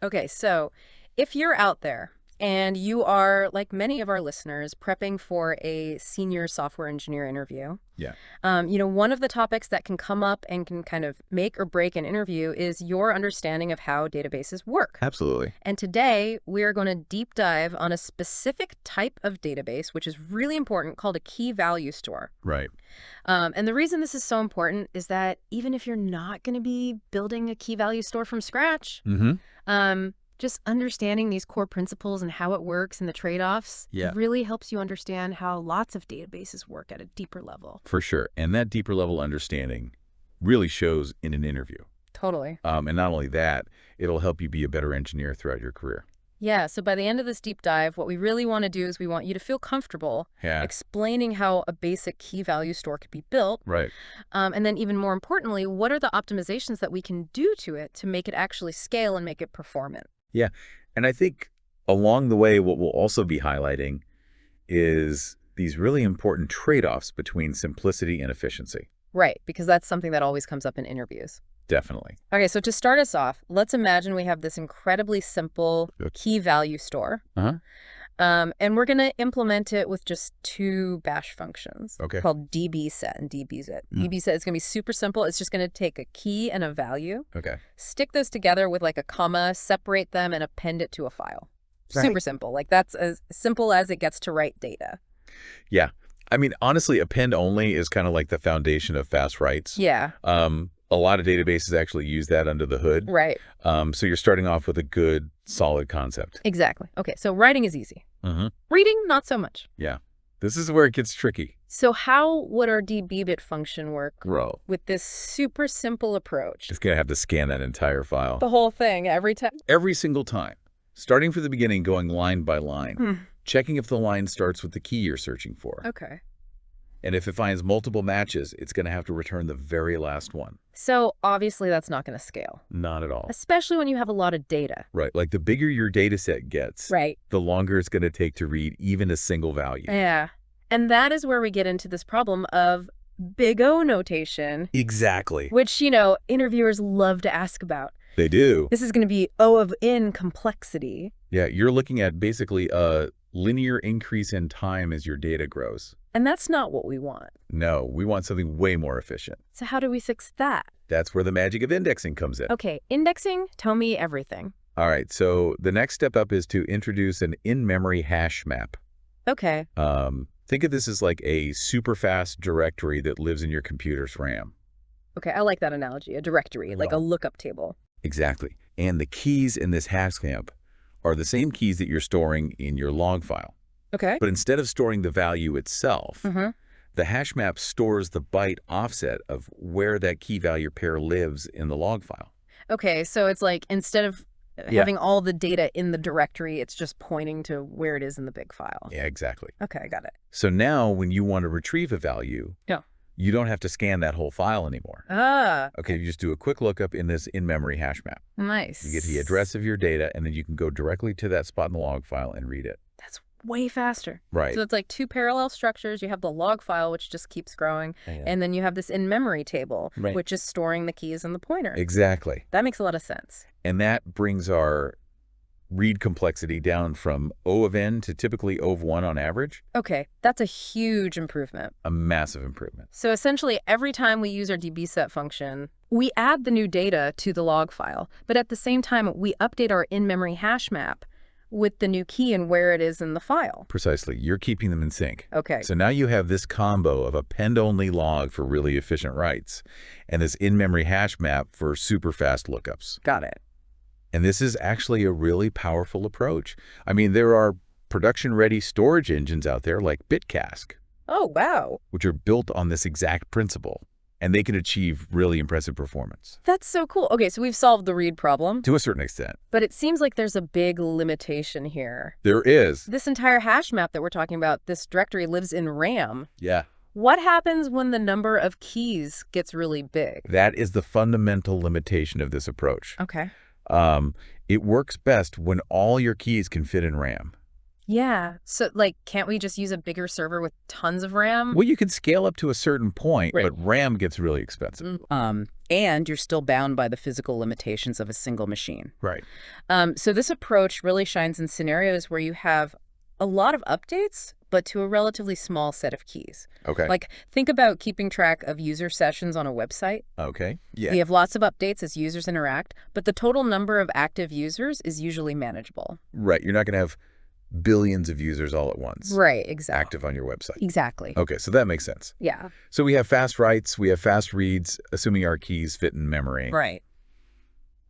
Okay, so if you're out there and you are, like many of our listeners, prepping for a senior software engineer interview, Yeah, one of the topics that can come up and can kind of make or break an interview is your understanding of how databases work. absolutely. And today we are going to deep dive on a specific type of database, which is really important, called a key value store. Right. And the reason this is so important is that even if you're not going to be building a key value store from scratch, Mm-hmm. just understanding these core principles and how it works and the trade-offs Yeah. really helps you understand how lots of databases work at a deeper level. For sure. And that deeper level understanding really shows in an interview. Totally. And not only that, it'll help you be a better engineer throughout your career. Yeah, so by the end of this deep dive, what we really want to do is we want you to feel comfortable Yeah. explaining how a basic key value store could be built. Right. And then even more importantly, what are the optimizations that we can do to it to make it actually scale and make it performant? Yeah. And I think along the way, what we'll also be highlighting is these really important trade-offs between simplicity and efficiency. Right, because that's something that always comes up in interviews. Definitely. Okay, so to start us off, let's imagine we have this incredibly simple Yep. key value store. Uh-huh. And we're going to implement it with just two bash functions Okay. called dbset and dbzit. Mm. dbset is going to be super simple. It's just going to take a key and a value, Okay. stick those together with like a comma, separate them, and append it to a file. Right. Super simple. Like that's as simple as it gets to write data. Yeah. I mean, honestly, append-only is kind of like the foundation of fast writes. Yeah, A lot of databases actually use that under the hood. right. So you're starting off with a good, solid concept. Exactly. Okay, so writing is easy. Mm-hmm. Reading, not so much. Yeah. This is where it gets tricky. So how would our dbbit function work Bro. with this super simple approach? It's going to have to scan that entire file. The whole thing every time? Every single time. Starting from the beginning, going line by line. Checking if the line starts with the key you're searching for. Okay. And if it finds multiple matches, it's going to have to return the very last one. So obviously that's not going to scale, Not at all. especially when you have a lot of data. Right. Like the bigger your data set gets, Right. the longer it's going to take to read even a single value. Yeah. And that is where we get into this problem of big O notation, Exactly. which, interviewers love to ask about. They do. This is going to be O of n complexity. Yeah, you're looking at basically a linear increase in time as your data grows. And that's not what we want. No, we want something way more efficient. So how do we fix that? That's where the magic of indexing comes in. Okay, indexing, tell me everything. All right, so the next step up is to introduce an in-memory hash map. Okay. Think of this as like a super fast directory that lives in your computer's RAM. Okay, I like that analogy, a directory, like a lookup table. Exactly. And the keys in this hash map are the same keys that you're storing in your log file. Okay. But instead of storing the value itself, Mm-hmm. the hash map stores the byte offset of where that key value pair lives in the log file. Okay, so it's like instead of having all the data in the directory, it's just pointing to where it is in the big file. Yeah, exactly. Okay, I got it. So now when you want to retrieve a value, Yeah. you don't have to scan that whole file anymore. Ah, Okay, you just do a quick lookup in this in-memory hash map. nice. You get the address of your data, and then you can go directly to that spot in the log file and read it. That's way faster. Right. So it's like two parallel structures. You have the log file, which just keeps growing, and then you have this in-memory table, Right. which is storing the keys and the pointer. Exactly. That makes a lot of sense. And that brings our read complexity down from O of n to typically O of 1 on average. Okay, that's a huge improvement. A massive improvement. So essentially, every time we use our dbset function, we add the new data to the log file, but at the same time, we update our in-memory hash map with the new key and where it is in the file. Precisely. You're keeping them in sync. Okay. So now you have this combo of append-only log for really efficient writes and this in-memory hash map for super fast lookups. Got it. And this is actually a really powerful approach. I mean, there are production-ready storage engines out there like Bitcask, Oh, wow. which are built on this exact principle, and they can achieve really impressive performance. That's so cool. Okay, so we've solved the read problem, To a certain extent. but it seems like there's a big limitation here. There is. This entire hash map that we're talking about, this directory lives in RAM. Yeah. What happens when the number of keys gets really big? That is the fundamental limitation of this approach. Okay. It works best when all your keys can fit in RAM. Yeah. So, like, can't we just use a bigger server with tons of RAM? Well, you can scale up to a certain point, Right. but RAM gets really expensive. And you're still bound by the physical limitations of a single machine. Right. So this approach really shines in scenarios where you have a lot of updates, but to a relatively small set of keys. Okay. Like, think about keeping track of user sessions on a website. Okay. Yeah. We have lots of updates as users interact, but the total number of active users is usually manageable. Right. You're not going to have billions of users all at once. Right, exactly. Active on your website. Exactly. Okay, so that makes sense. Yeah. So we have fast writes, we have fast reads, assuming our keys fit in memory. Right.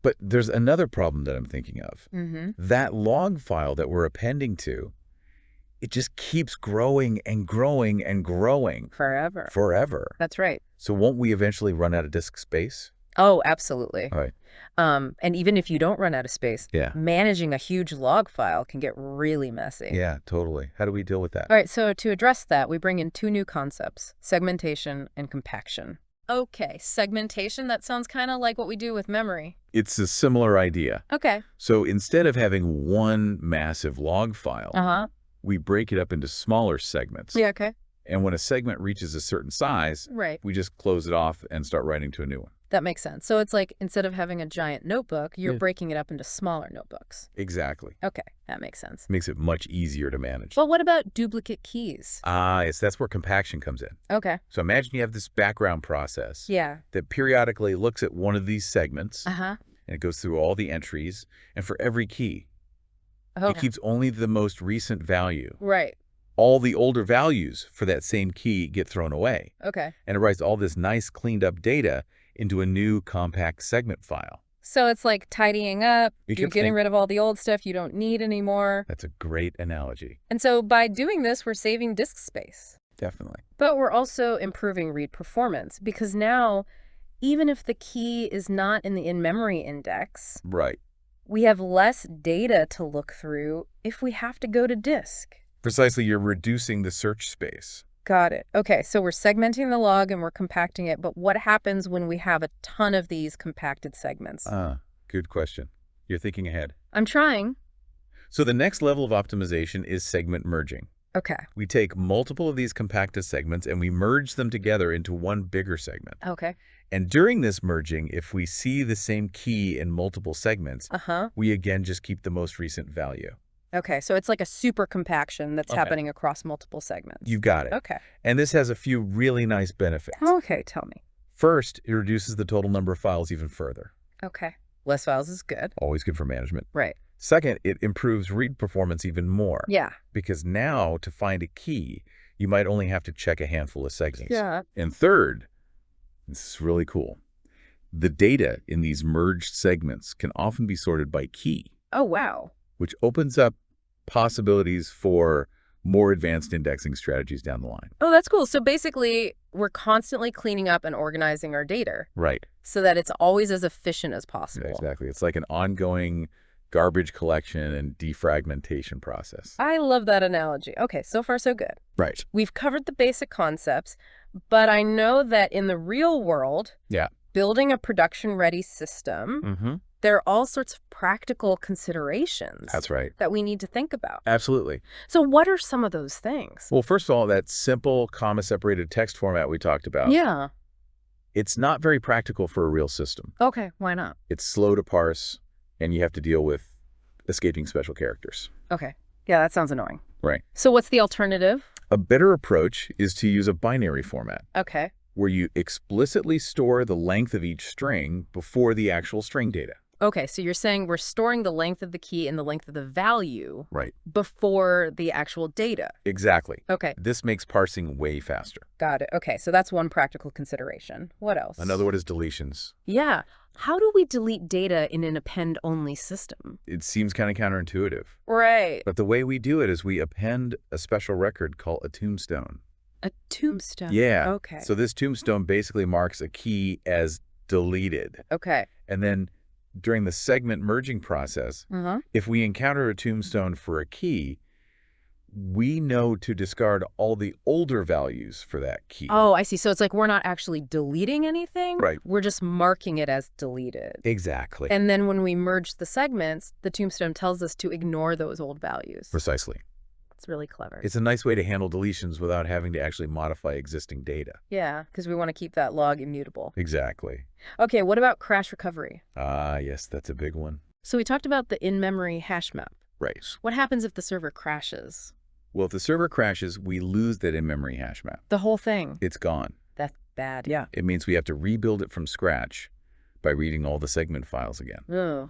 But there's another problem that I'm thinking of. Mm-hmm. That log file that we're appending to, it just keeps growing and growing and growing. Forever. Forever. That's right. So won't we eventually run out of disk space? Oh, absolutely. All right. And even if you don't run out of space, Yeah. managing a huge log file can get really messy. Yeah, totally. How do we deal with that? All right, so to address that, we bring in two new concepts, segmentation and compaction. Okay, segmentation, that sounds kind of like what we do with memory. It's a similar idea. Okay. So instead of having one massive log file, Uh-huh. we break it up into smaller segments. Yeah, okay. And when a segment reaches a certain size, Right. we just close it off and start writing to a new one. That makes sense. So it's like instead of having a giant notebook, you're Yeah. breaking it up into smaller notebooks. Exactly. Okay, that makes sense. Makes it much easier to manage. But what about duplicate keys? Yes, that's where compaction comes in. Okay. So imagine you have this background process Yeah. that periodically looks at one of these segments, Uh-huh. and it goes through all the entries, and for every key, Oh, it keeps only the most recent value. right. All the older values for that same key get thrown away, Okay. and it writes all this nice cleaned up data into a new compact segment file. So it's like tidying up, you're Interesting. getting rid of all the old stuff you don't need anymore. That's a great analogy. And so by doing this, we're saving disk space. Definitely. But we're also improving read performance because now, even if the key is not in the in-memory index, Right. we have less data to look through if we have to go to disk. Precisely, you're reducing the search space. Got it. Okay, so we're segmenting the log and we're compacting it, but what happens when we have a ton of these compacted segments? Good question. You're thinking ahead. I'm trying. So the next level of optimization is segment merging. Okay. We take multiple of these compacted segments and we merge them together into one bigger segment. Okay. And during this merging, if we see the same key in multiple segments, Uh-huh. we again just keep the most recent value. Okay, so it's like a super compaction that's Okay. happening across multiple segments. You got it. Okay. And this has a few really nice benefits. Okay, tell me. First, it reduces the total number of files even further. Okay. Less files is good. Always good for management. Right. Second, it improves read performance even more. Yeah. Because now, to find a key, you might only have to check a handful of segments. Yeah. And third, this is really cool, the data in these merged segments can often be sorted by key, Oh, wow. which opens up possibilities for more advanced indexing strategies down the line. Oh, that's cool. So basically, we're constantly cleaning up and organizing our data Right. so that it's always as efficient as possible. Exactly. It's like an ongoing garbage collection and defragmentation process. I love that analogy. Okay, so far so good. Right. We've covered the basic concepts, but I know that in the real world, Yeah. building a production-ready system, Mm-hmm. there are all sorts of practical considerations That's right. that we need to think about. Absolutely. So what are some of those things? Well, first of all, that simple comma-separated text format we talked about, Yeah. it's not very practical for a real system. Okay, why not? It's slow to parse, and you have to deal with escaping special characters. Okay. Yeah, that sounds annoying. Right. So what's the alternative? A better approach is to use a binary format, Okay. where you explicitly store the length of each string before the actual string data. Okay, so you're saying we're storing the length of the key and the length of the value Right. before the actual data. Exactly. Okay, This makes parsing way faster. got it. Okay, so that's one practical consideration. What else? Another one is deletions. Yeah. How do we delete data in an append-only system? It seems kind of counterintuitive, Right. but the way we do it is we append a special record called a tombstone. A tombstone. Yeah. Okay. So this tombstone basically marks a key as deleted. Okay. And then during the segment merging process, Uh-huh. if we encounter a tombstone for a key, we know to discard all the older values for that key. Oh, I see. So it's like we're not actually deleting anything. Right. We're just marking it as deleted. Exactly. And then when we merge the segments, the tombstone tells us to ignore those old values. Precisely. It's really clever. It's a nice way to handle deletions without having to actually modify existing data. Yeah, because we want to keep that log immutable. Exactly. Okay, what about crash recovery? Ah, yes, that's a big one. So we talked about the in-memory hash map. Right. What happens if the server crashes? Well, if the server crashes, we lose that in-memory hash map. The whole thing. It's gone. That's bad. Yeah. It means we have to rebuild it from scratch by reading all the segment files again. Oh,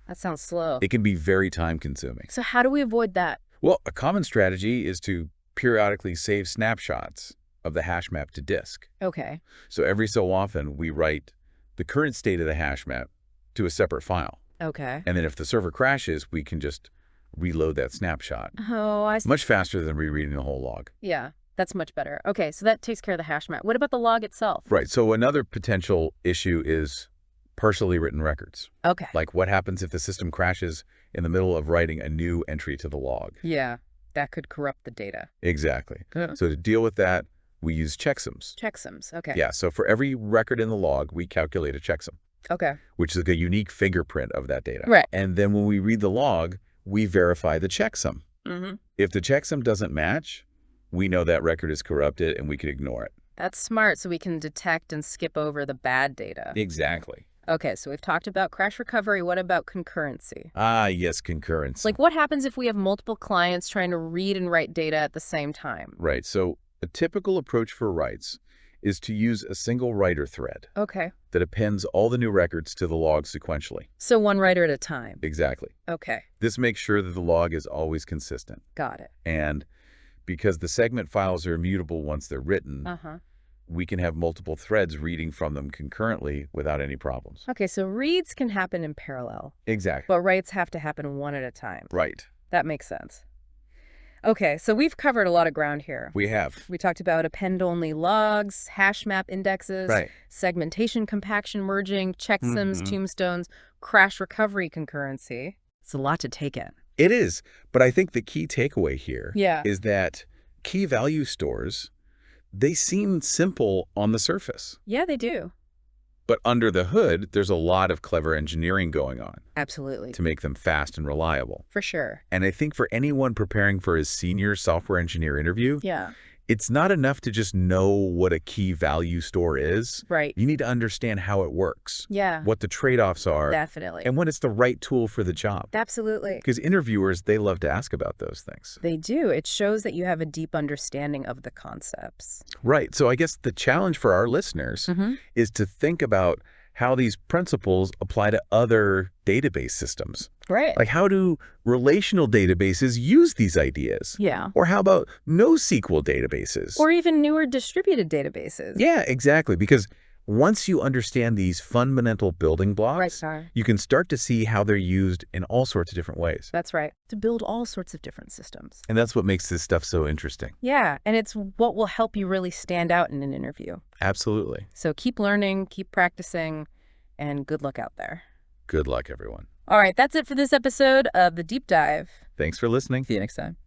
that sounds slow. It can be very time-consuming. So how do we avoid that? Well, a common strategy is to periodically save snapshots of the hash map to disk. Okay. So every so often, we write the current state of the hash map to a separate file. Okay. And then if the server crashes, we can just reload that snapshot. Oh, I see. Much faster than rereading the whole log. Yeah, that's much better. Okay, so that takes care of the hash map. What about the log itself? Right. So another potential issue is partially written records. Okay. Like what happens if the system crashes in the middle of writing a new entry to the log? Yeah, that could corrupt the data. Exactly. Yeah. So to deal with that, we use checksums. Checksums. Okay. Yeah. So for every record in the log, we calculate a checksum, Okay. which is like a unique fingerprint of that data. Right. And then when we read the log, we verify the checksum. Mm-hmm. If the checksum doesn't match, we know that record is corrupted and we can ignore it. That's smart, so we can detect and skip over the bad data. Exactly. Okay, so we've talked about crash recovery. What about concurrency? Ah, yes, concurrency. Like, what happens if we have multiple clients trying to read and write data at the same time? Right. So a typical approach for writes is to use a single writer thread Okay. that appends all the new records to the log sequentially. So one writer at a time. Exactly. Okay. This makes sure that the log is always consistent. Got it. And because the segment files are immutable once they're written, Uh-huh. we can have multiple threads reading from them concurrently without any problems. Okay, so reads can happen in parallel, Exactly. but writes have to happen one at a time. Right. That makes sense. Okay, so we've covered a lot of ground here. We have. We talked about append-only logs, hash map indexes, Right. segmentation, compaction, merging, checksums, Mhm. tombstones, crash recovery concurrency. It's a lot to take in. It is. But I think the key takeaway here Yeah. is that key value stores, they seem simple on the surface. Yeah, they do. But under the hood, there's a lot of clever engineering going on Absolutely. to make them fast and reliable. For sure. And I think for anyone preparing for his senior software engineer interview, Yeah. it's not enough to just know what a key value store is. Right. You need to understand how it works, Yeah. what the trade-offs are, Definitely. and when it's the right tool for the job. Absolutely. Because interviewers, they love to ask about those things. They do. It shows that you have a deep understanding of the concepts. Right. So I guess the challenge for our listeners Mm-hmm. is to think about how these principles apply to other database systems. Right. Like, how do relational databases use these ideas? Yeah. Or how about NoSQL databases? Or even newer distributed databases. Yeah, exactly. Because once you understand these fundamental building blocks, Right, sorry. you can start to see how they're used in all sorts of different ways. That's right. To build all sorts of different systems. And that's what makes this stuff so interesting. Yeah, and it's what will help you really stand out in an interview. Absolutely. So keep learning, keep practicing, and good luck out there. Good luck, everyone. All right, that's it for this episode of The Deep Dive. Thanks for listening. See you next time.